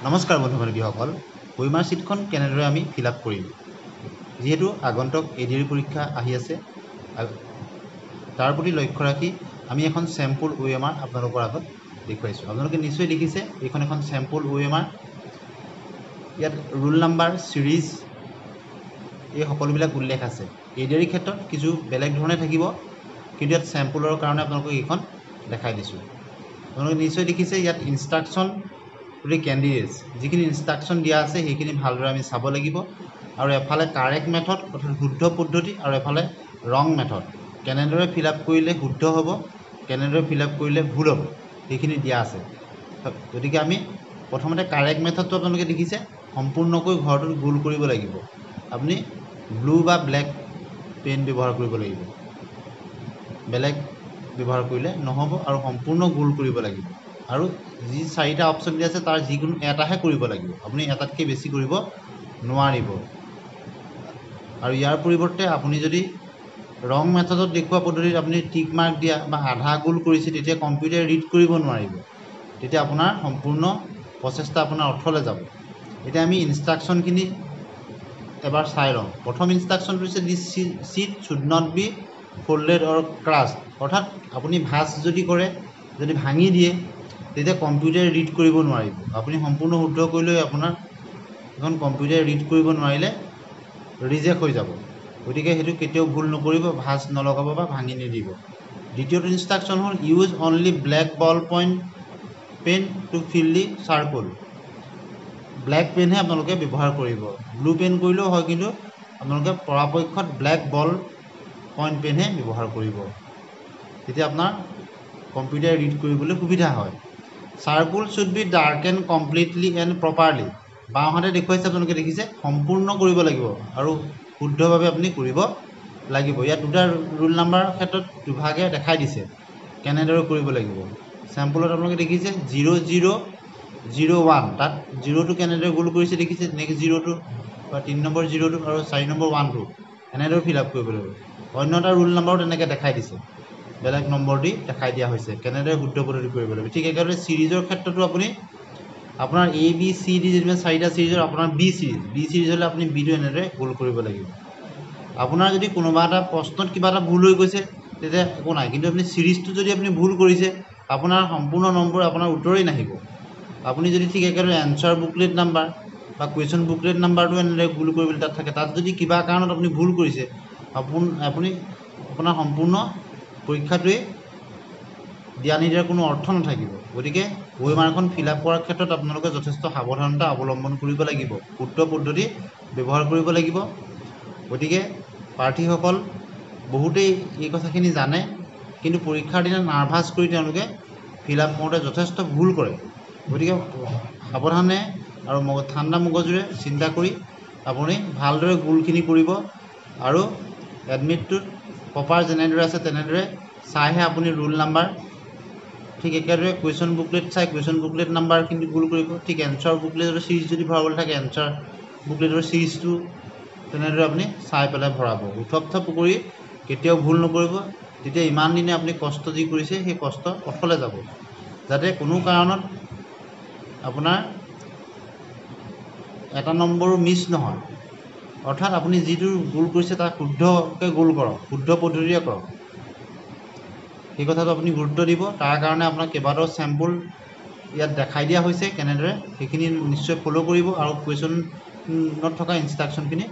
নমস্কাৰ বন্ধু-বান্ধৱীসকল, ওএমআৰ চিটখন কেনেদৰে আমি ফিল আপ কৰিম। যিহেতু আগন্তুক এডিআৰই পৰীক্ষা আহি আছে, তাৰ প্ৰতি লক্ষ্য ৰাখি আমি এখন চেম্পল ওএমআৰ আপোনালোকৰ আগত দেখুৱাইছোঁ। আপোনালোকে নিশ্চয় দেখিছে, এইখন এখন চেম্পল ওএমআৰ। ইয়াত ৰোল নাম্বাৰ, চিৰিজ এই সকলোবিলাক উল্লেখ আছে। এডিআৰই ক্ষেত্ৰত কিছু বেলেগ ধৰণে থাকিব, কিন্তু ইয়াত চেম্পলৰ কাৰণে আপোনালোকক এইখন দেখাই দিছোঁ। আপোনালোকে নিশ্চয় দেখিছে, ইয়াত ইনষ্ট্ৰাকশ্যন কেণ্ডিডেটছ যিখিনি ইনষ্ট্ৰাকশ্যন দিয়া আছে সেইখিনি ভালদৰে আমি চাব লাগিব। আৰু এফালে কাৰেক্ট মেথড অৰ্থাৎ শুদ্ধ পদ্ধতি, আৰু এফালে ৰং মেথড, কেনেদৰে ফিল আপ কৰিলে শুদ্ধ হ'ব, কেনেদৰে ফিল আপ কৰিলে ভুল হ'ব, সেইখিনি দিয়া আছে। গতিকে আমি প্ৰথমতে কাৰেক্ট মেথডটো আপোনালোকে দেখিছে, সম্পূৰ্ণকৈ ঘৰটোত গোল কৰিব লাগিব। আপুনি ব্লু বা ব্লেক পেন ব্যৱহাৰ কৰিব লাগিব, বেলেগ ব্যৱহাৰ কৰিলে নহ'ব, আৰু সম্পূৰ্ণ গোল কৰিব লাগিব। আৰু যি 4টা অপশ্যন দিয়া আছে তাৰ যিকোনো এটাহে কৰিব লাগিব, আপুনি এটাতকৈ বেছি কৰিব নোৱাৰিব। আৰু ইয়াৰ পৰিৱৰ্তে আপুনি যদি ৰং মেথডত দেখুওৱা পদ্ধতিত আপুনি টিক মাৰ্ক দিয়া বা আধা গোল কৰিছে, তেতিয়া কম্পিউটাৰে ৰিড কৰিব নোৱাৰিব, তেতিয়া আপোনাৰ সম্পূৰ্ণ প্ৰচেষ্টা আপোনাৰ অৰ্থলৈ যাব। এতিয়া আমি ইনষ্ট্ৰাকশ্যনখিনি এবাৰ চাই লওঁ। প্ৰথম ইনষ্ট্ৰাকশ্যনটো হৈছে দিছ seat should not be folded অৰ ক্ৰাছড, অৰ্থাৎ আপুনি ভাঁজ যদি কৰে, যদি ভাঙি দিয়ে, তেতিয়া কম্পিউটাৰে ৰিড কৰিব নোৱাৰিব। আপুনি সম্পূৰ্ণ শুদ্ধ কৰিলেও আপোনাৰ এখন কম্পিউটাৰে ৰিড কৰিব নোৱাৰিলে ৰিজেক্ট হৈ যাব। গতিকে সেইটো কেতিয়াও ভুল নকৰিব, ভাঁজ নলগাব বা ভাঙি নিদিব। দ্বিতীয়টো ইনষ্ট্ৰাকশ্যন হ'ল ইউজ অনলি ব্লেক বল পইণ্ট পেন টু ফিল দি চাৰ্কল। ব্লেক পেনহে আপোনালোকে ব্যৱহাৰ কৰিব, ব্লু পেন কৰিলেও হয়, কিন্তু আপোনালোকে পৰাপক্ষত ব্লেক বল পইণ্ট পেনহে ব্যৱহাৰ কৰিব, তেতিয়া আপোনাৰ কম্পিউটাৰে ৰিড কৰিবলৈ সুবিধা হয়। Circle should be darken completely and properly. বাওঁহাতে দেখুৱাইছে, আপোনালোকে দেখিছে, সম্পূৰ্ণ কৰিব লাগিব আৰু শুদ্ধভাৱে আপুনি কৰিব লাগিব। ইয়াত দুটা ৰোল নাম্বাৰৰ ক্ষেত্ৰত দুভাগে দেখাই দিছে কেনেদৰে কৰিব লাগিব। চেম্পলত আপোনালোকে দেখিছে 0001, তাত 0টো কেনেদৰে গোল কৰিছে দেখিছে, নেক্সট 0টো বা 3 নম্বৰ 0টো আৰু 4 নম্বৰ 1টো এনেদৰে ফিল আপ কৰিব লাগিব। অন্য এটা ৰোল নাম্বাৰো তেনেকৈ দেখাই দিছে, বেলেগ নম্বৰ দি দেখাই দিয়া হৈছে কেনেদৰে শুদ্ধ পদ্ধতি কৰিব লাগিব। ঠিক একেদৰে চিৰিজৰ ক্ষেত্ৰতো আপুনি আপোনাৰ ABCD যেনিবা 4টা চিৰিজৰ আপোনাৰ বি চিৰিজ হ'লে আপুনি বিটো এনেদৰে গোল কৰিব লাগিব। আপোনাৰ যদি কোনোবা এটা প্ৰশ্নত কিবা এটা ভুল হৈ গৈছে তেতিয়া একো নাই, কিন্তু আপুনি চিৰিজটো যদি আপুনি ভুল কৰিছে, আপোনাৰ সম্পূৰ্ণ নম্বৰ আপোনাৰ উত্তৰেই নাহিব। আপুনি যদি ঠিক একেদৰে এনচাৰ বুকলেট নাম্বাৰ বা কুৱেশ্যন বুকলেট নাম্বাৰটো এনেদৰে ভুল কৰিবলৈ তাত থাকে, তাত যদি কিবা কাৰণত আপুনি ভুল কৰিছে, আপুনি আপোনাৰ সম্পূৰ্ণ পৰীক্ষাটোৱে দিয়া নিদিয়াৰ কোনো অৰ্থ নাথাকিব। গতিকে ওএমআৰখন ফিল আপ কৰাৰ ক্ষেত্ৰত আপোনালোকে যথেষ্ট সাৱধানতা অৱলম্বন কৰিব লাগিব, শুদ্ধ পদ্ধতি ব্যৱহাৰ কৰিব লাগিব। গতিকে প্ৰাৰ্থীসকল বহুতেই এই কথাখিনি জানে, কিন্তু পৰীক্ষাৰ দিনা নাৰ্ভাছ কৰি তেওঁলোকে ফিল আপ কৰোঁতে যথেষ্ট ভুল কৰে। গতিকে সাৱধানে আৰু ঠাণ্ডা মগজুৰে চিন্তা কৰি আপুনি ভালদৰে গোলখিনি কৰিব, আৰু এডমিটটোত প্ৰপাৰ যেনেদৰে আছে তেনেদৰে চাইহে আপুনি ৰোল নাম্বাৰ, ঠিক একেদৰে কুৱেশ্যন বুকলেট চাই কুৱেশ্যন বুকলেট নাম্বাৰখিনি গোল কৰিব। ঠিক এনচাৰ বুকলেটৰ চিৰিজ যদি ভৰাবলৈ থাকে, এনচাৰ বুকলেটৰ চিৰিজটো তেনেদৰে আপুনি চাই পেলাই ভৰাব। উথপ থপ কৰি কেতিয়াও ভুল নকৰিব, তেতিয়া ইমান দিনে আপুনি কষ্ট যি কৰিছে সেই কষ্ট অথলে যাব। যাতে কোনো কাৰণত আপোনাৰ এটা নম্বৰো মিছ নহয়, অৰ্থাৎ আপুনি যিটো গোল কৰিছে তাক শুদ্ধকৈ গোল কৰক, শুদ্ধ পদ্ধতিৰে কৰক, সেই কথাটো আপুনি গুৰুত্ব দিব। তাৰ কাৰণে আপোনাক কেইবাটাও চেম্পল ইয়াত দেখাই দিয়া হৈছে কেনেদৰে, সেইখিনি নিশ্চয় ফ'ল' কৰিব আৰু কুৱেশ্যনত থকা ইনষ্ট্ৰাকশ্যনখিনি